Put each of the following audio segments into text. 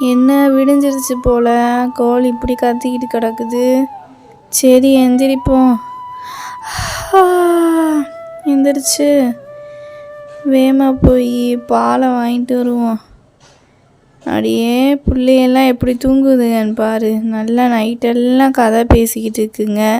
என்ன விடிஞ்சிருச்சு போல, கோழி இப்படி கத்திக்கிட்டு கிடக்குது. சரி எந்திரிப்போம். எந்திரிச்சு வேகமாக போய் பாலை வாங்கிட்டு வருவோம். அப்படியே பிள்ளையெல்லாம் எப்படி தூங்குதுங்கன்னு பாரு. நல்லா நைட்டெல்லாம் கதை பேசிக்கிட்டு இருக்குங்க,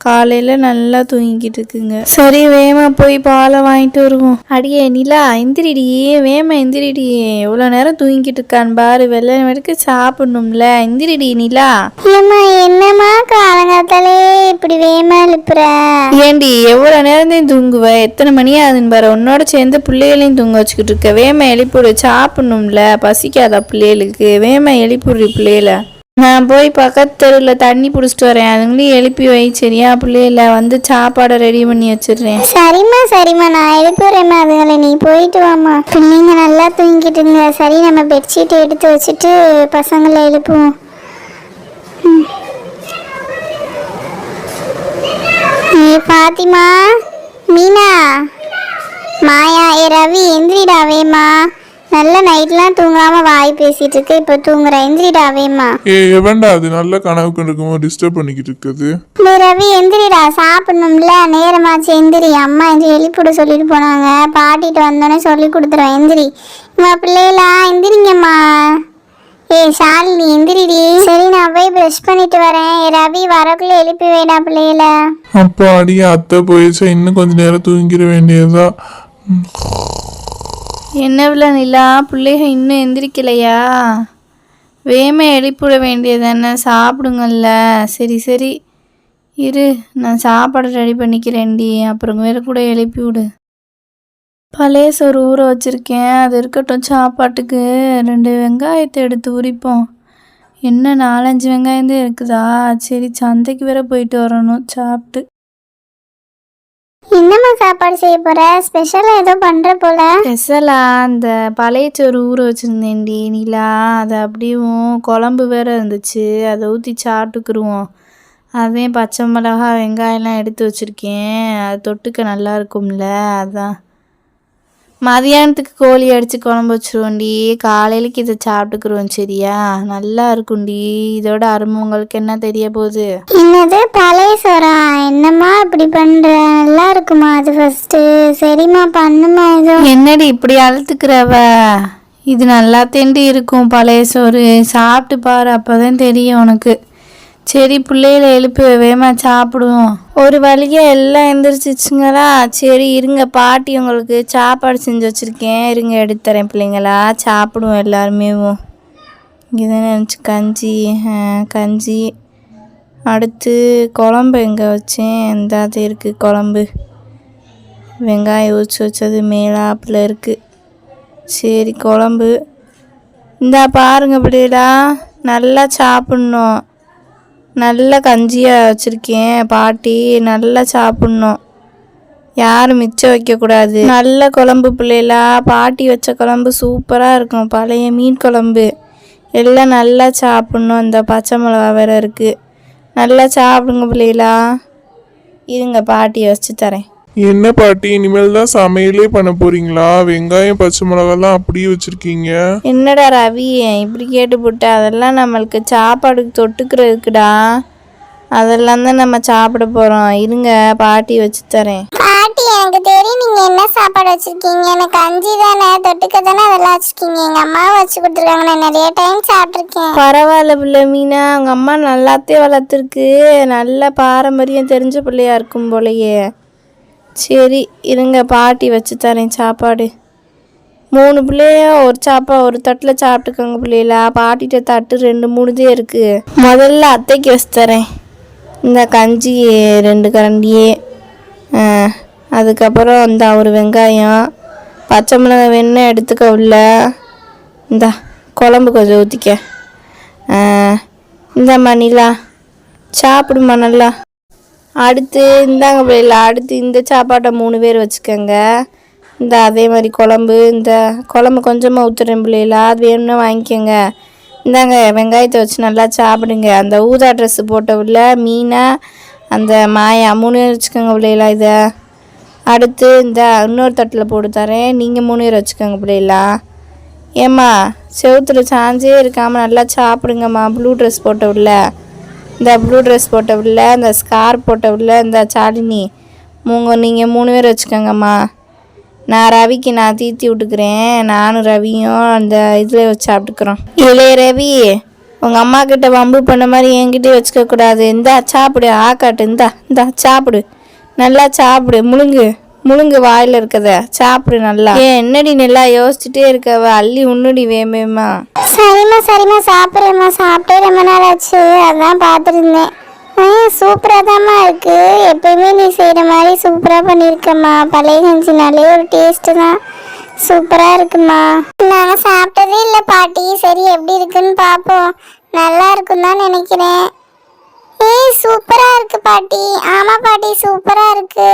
காலையில் நல்லா தூங்கிக்கிட்டு இருக்குங்க. சரி வேகமாக போய் பாலை வாங்கிட்டு வருவோம். அடியே நிலா எந்திரிடியே, வேகமாக எந்திரிடியே. எவ்வளோ நேரம் தூங்கிக்கிட்டு இருக்கான்னு பாரு, வெள்ளை வரைக்கும் சாப்பிடணும்ல. எந்திரிடி நிலா. ஏம்மா என்னம்மா காலங்காத்தாலே இப்படி வேகமா எழுப்புற? ஏண்டி எவ்வளோ நேரம் தூங்குவ? எத்தனை மணி ஆகுதுன்னு பாரு. உன்னோட சேர்ந்து பிள்ளைகளையும் தூங்க வச்சுக்கிட்டு இருக்க. வேகமாக எழுப்பிவிடு, சாப்பிடணும்ல. பசிக்காதா பிள்ளைகளுக்கு? வேகமாக எழுப்பிவிடு பிள்ளைகளை. நான் போய் பக்கத்து தெருவில் தண்ணி பிடிச்சிட்டு வரேன், அதுங்களையும் எழுப்பி வை சரியா? பிள்ளையில வந்து சாப்பாடை ரெடி பண்ணி வச்சிடுறேன். சரிம்மா நான் எழுப்புறேம்மா அதுங்களை, நீ போயிட்டு வாம்மா. பிள்ளைங்க நல்லா தூங்கிட்டுங்க. சரி நம்ம பெட்ஷீட்டை எடுத்து வச்சுட்டு பசங்களை எழுப்புவோம். பாத்திமா, மீனா, மாயா, ரவி எந்திரிடாவேம்மா. நல்ல நைட்லாம் தூங்காம வாய் பேசிட்டு இருக்கு, இப்ப தூங்குற. எந்திரிடாவேம்மா. எவன்டா அது நல்ல கனவு கண்டுக்குமோ டிஸ்டர்ப் பண்ணிக்கிட்டு இருக்குது? ரவி எந்திரிடா, சாப்பிடணும்ல, நேரமாச்சு. எந்திரி, அம்மா எழுப்பிவிட சொல்லிட்டு போனாங்க. பாட்டிட்டு வந்தோடனே சொல்லி கொடுத்துருவேன். எந்திரி பிள்ளைகளா, எந்திரிங்கம்மா. ஷாலினி எந்திரிடி. சரி நான் போய் ப்ரஷ் பண்ணிட்டு வரேன். ரவி வரக்குள்ள எழுப்பி வேடா பிள்ளைகள. அப்போ அடியே அத்தை போயிடுச்சா, இன்னும் கொஞ்ச நேரம் தூங்கிட வேண்டியதா. என்னவில்ல நிலா, பிள்ளைக இன்னும் எந்திரிக்கலையா? வேகமாக எழுப்பிவிட வேண்டியதானே, சாப்பிடுங்கள்ல. சரி இரு, நான் சாப்பாடு ரெடி பண்ணிக்கிறேன்டி, அப்புறம் வேறு கூட எழுப்பி விடு. பழைய சோறு ஊற வச்சுருக்கேன், அது இருக்கட்டும். சாப்பாட்டுக்கு 2 வெங்காயத்தை எடுத்து உரிப்போம். என்ன 4-5 வெங்காயந்தே இருக்குதா? சரி சந்தைக்கு வேற போயிட்டு வரணும் சாப்பிட்டு. என்னம்மா சாப்பாடு செய்ய போற? ஸ்பெஷலாக ஏதோ பண்ணுற போல. ஸ்பெஷலா அந்த பழைய சோறு ஊற வச்சுருந்தேன்டி நிலா, அதை அப்படியும் குழம்பு வேற இருந்துச்சு, அதை ஊற்றி சாப்பிட்டுக்குருவோம். அதே பச்சை மிளகா வெங்காயம்லாம் எடுத்து வச்சுருக்கேன், அது தொட்டுக்க நல்லா இருக்கும்ல, அதான். மதியானத்துக்கு கோழி அடித்து குழம்பு வச்சுருவோண்டி, காலையிலக்கு இதை சாப்பிட்டுக்குருவோம் சரியா? நல்லா இருக்கும்டி, இதோட அருமை உங்களுக்கு என்ன தெரிய போகுது? என்னது பழைய சோறா? என்னம்மா இப்படி பண்ணுற? நல்லா இருக்குமா அது ஃபஸ்ட்டு? சரிம்மா பண்ணுமா. ஏதோ என்னடி இப்படி அழுத்துக்கிறவ? இது நல்லா தேண்டி இருக்கும் பழைய சோறு, சாப்பிட்டு பாரு, அப்போ தான் தெரியும் உனக்கு. சரி பிள்ளைகளை எழுப்பி வேகமாக சாப்பிடுவோம். ஒரு வழியாக எல்லாம் எந்திரிச்சிச்சுங்களா? சரி இருங்க, பாட்டி உங்களுக்கு சாப்பாடு செஞ்சு வச்சுருக்கேன், இருங்க எடுத்துறேன் பிள்ளைங்களா, சாப்பிடுவோம் எல்லாருமே. இங்கே தானே நினச்சி கஞ்சி. அடுத்து குழம்பு எங்கே வச்சேன்? இந்த அது இருக்குது குழம்பு, வெங்காயம் ஊற்றி வச்சது மேலாப்பில் இருக்குது. சரி குழம்பு இந்தா பாருங்க பிள்ளைகளா, நல்லா சாப்பிட்ணும். நல்ல கஞ்சியாக வச்சுருக்கேன் பாட்டி, நல்லா சாப்பிட்ணும், யாரும் மிச்சம் வைக்கக்கூடாது. நல்ல குழம்பு பிள்ளைகளா, பாட்டி வச்ச குழம்பு சூப்பராக இருக்கும், பழைய மீன் குழம்பு. எல்லாம் நல்லா சாப்பிட்ணும். இந்த பச்சை மிளகா வேறு இருக்குது, நல்லா சாப்பிடுங்க பிள்ளைகளா. இருங்க பாட்டி வச்சு தரேன். என்ன பாட்டி, இனிமேல் தான் சமையலே பண்ண போறீங்களா? வெங்காயம் பச்சை மிளகாலாம் அப்படியே வச்சிருக்கீங்க. என்னடா ரவி இப்படி கேட்டு போட்ட? அதெல்லாம் நம்மளுக்கு சாப்பாடுக்கு தொட்டுக்கிறதுக்குடா, அதெல்லாம் தான் நம்ம சாப்பிட போகிறோம். இருங்க பாட்டி வச்சு தரேன். பாட்டி எனக்கு தெரியும் நீங்க என்ன சாப்பாடு வச்சிருக்கீங்க, எனக்கு கஞ்சி தானே, தொட்டுக்க தானே அதெல்லாம் வச்சிருக்கீங்க. எங்க அம்மா வச்சு கொடுத்துருக்காங்க, நான் நிறைய டைம் சாப்பிட்ருக்கேன். பரவாயில்ல பிள்ளை மீனா, அவங்க அம்மா நல்லாத்தே வளர்த்துருக்கு, நல்ல பாரம்பரியம் தெரிஞ்ச பிள்ளையா இருக்கும் போலையே. சரி இருங்க பாட்டி வச்சு தரேன் சாப்பாடு. 3 பிள்ளைய ஒரு தட்டில் சாப்பிட்டுக்கோங்க பிள்ளைகளா. பாட்டிகிட்ட தட்டு 2-3 தான் இருக்குது. முதல்ல அத்தைக்கு வச்சு தரேன். இந்த கஞ்சி 2 கரண்டியே, அதுக்கப்புறம் இந்த ஒரு வெங்காயம், பச்சை மிளகாய் வேணுன்னா எடுத்துக்க உள்ள. இந்த குழம்பு கொஞ்சம் ஊற்றிக்க. இந்த மணிலா சாப்பிடுமா நல்லா. அடுத்து இந்தாங்க பிள்ளைல, அடுத்து இந்த சாப்பாட்டை 3 பேர் வச்சுக்கோங்க. இந்த அதே மாதிரி குழம்பு, இந்த குழம்பு கொஞ்சமாக ஊற்றுறேன் பிள்ளைகளா, அது வேணும்னா வாங்கிக்கோங்க. இந்தாங்க வெங்காயத்தை வச்சு நல்லா சாப்பிடுங்க. அந்த ஊதா ட்ரெஸ்ஸு போட்ட உள்ள மீனா, அந்த மாயா 3 பேர் வச்சுக்கோங்க பிள்ளைகளா. இதை அடுத்து இந்த இன்னொரு தட்டில் போட்டு தரேன், நீங்கள் 3 பேர் வச்சுக்கோங்க பிள்ளைகளா. ஏம்மா செவுத்துல சாஞ்சே இருக்காமல் நல்லா சாப்பிடுங்கம்மா. ப்ளூ ட்ரெஸ் போட்டவில்ல, இந்த ப்ளூ ட்ரெஸ் போட்டவில்ல, இந்த ஸ்கார்ப் போட்டவில்ல, இந்த சாலினி நீங்கள் 3 பேர் வச்சுக்கோங்கம்மா. நான் ரவிக்கு நான் தீத்தி விட்டுக்கிறேன். நானும் ரவியும் அந்த இதில் வச்சு சாப்பிட்டுக்கிறோம். இளைய ரவி, உங்கள் அம்மா கிட்ட வம்பு பண்ண மாதிரி என்கிட்டே வச்சுக்கக்கூடாது. இந்தா சாப்பிடு, ஆக்காட்டு, இந்தா சாப்பிடு, நல்லா சாப்பிடு, முழுங்கு வாயில் இருக்கத சாப்பிடு நல்லா. என்னடி நல்லா யோசிச்சுட்டே இருக்கவ, அள்ளி உன்னுடி வேமேம்மா. சரிம்மா சாப்பிட்றேம்மா. சாப்பிட்டே ரொம்ப நாள் ஆச்சு, அதான் பார்த்துருந்தேன். சூப்பராக தான்மா இருக்கு. எப்பயுமே நீ செய்கிற மாதிரி சூப்பராக பண்ணியிருக்கம்மா. பழைய கஞ்சினாலே ஒரு டேஸ்ட்டு தான். சூப்பராக இருக்குமா. நாங்கள் சாப்பிட்டதே இல்லை பாட்டி. சரி எப்படி இருக்குன்னு பார்ப்போம். நல்லா இருக்குன்னு தான் நினைக்கிறேன். சூப்பராக இருக்கு பாட்டி. ஆமாம் பாட்டி, சூப்பராக இருக்கு.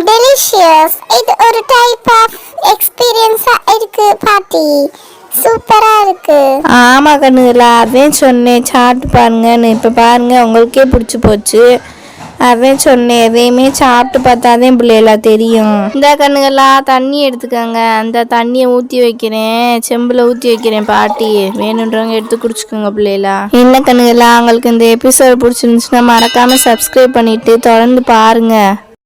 டெலிஷியஸ். இது ஒரு டைப் ஆஃப் எக்ஸ்பீரியன்ஸாக இருக்கு பாட்டி. சூப்பராக இருக்கு. ஆமாம் கண்ணுகளா, அதான் சொன்னேன் சாப்பிட்டு பாருங்கன்னு. இப்போ பாருங்கள் உங்களுக்கே பிடிச்சி போச்சு. அதான் சொன்னேன், எதையுமே சாப்பிட்டு பார்த்தாதான் பிள்ளைகளா தெரியும். இந்த கண்ணுகளா தண்ணி எடுத்துக்கோங்க. அந்த தண்ணியை ஊற்றி வைக்கிறேன், செம்பில் ஊற்றி வைக்கிறேன் பாட்டி. வேணுன்றவங்க எடுத்து குடிச்சுக்கோங்க பிள்ளைகளா. என்ன கண்ணுகளா, உங்களுக்கு இந்த எபிசோட் பிடிச்சிருந்துச்சுன்னா மறக்காமல் சப்ஸ்கிரைப் பண்ணிவிட்டு தொடர்ந்து பாருங்கள்.